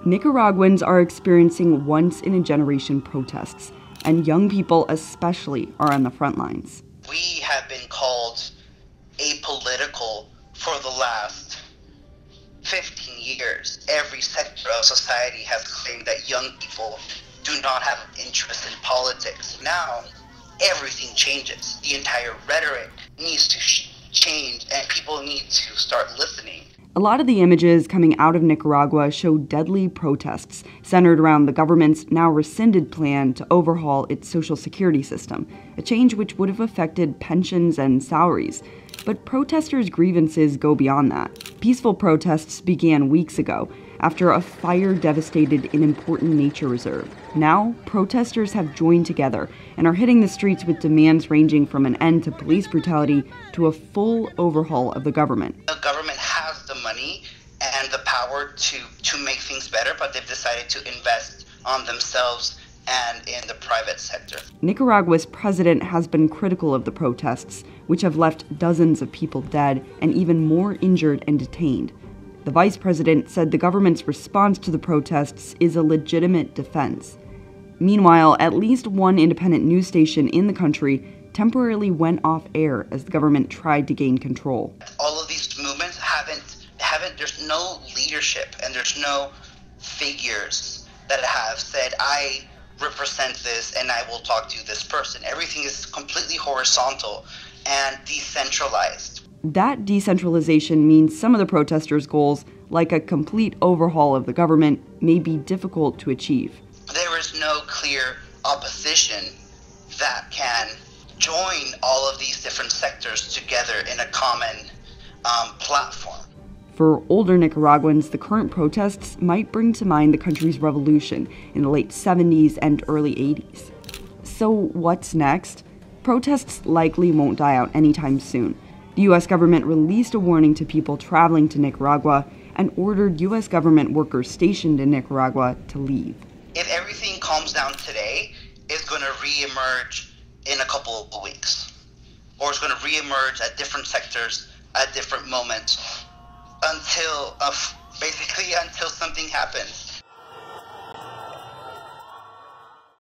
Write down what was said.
Nicaraguans are experiencing once-in-a-generation protests, and young people especially are on the front lines. We have been called apolitical for the last 15 years. Every sector of society has claimed that young people do not have an interest in politics. Now, everything changes. The entire rhetoric needs to change, and people need to start listening. A lot of the images coming out of Nicaragua show deadly protests centered around the government's now rescinded plan to overhaul its social security system, a change which would have affected pensions and salaries. But protesters' grievances go beyond that. Peaceful protests began weeks ago after a fire devastated an important nature reserve. Now, protesters have joined together and are hitting the streets with demands ranging from an end to police brutality to a full overhaul of the government. The government has the money and the power to make things better, but they've decided to invest on themselves and in the private sector. Nicaragua's president has been critical of the protests, which have left dozens of people dead and even more injured and detained. The vice president said the government's response to the protests is a legitimate defense. Meanwhile, at least one independent news station in the country temporarily went off air as the government tried to gain control. All of these movements there's no leadership and there's no figures that have said, I represent this and I will talk to this person. Everything is completely horizontal and decentralized. That decentralization means some of the protesters' goals, like a complete overhaul of the government, may be difficult to achieve. There is no clear opposition that can join all of these different sectors together in a common platform. For older Nicaraguans, the current protests might bring to mind the country's revolution in the late 70s and early 80s. So what's next? Protests likely won't die out anytime soon. The U.S. government released a warning to people traveling to Nicaragua and ordered U.S. government workers stationed in Nicaragua to leave. If everything calms down today, it's going to reemerge in a couple of weeks. Or it's going to reemerge at different sectors at different moments until something happens.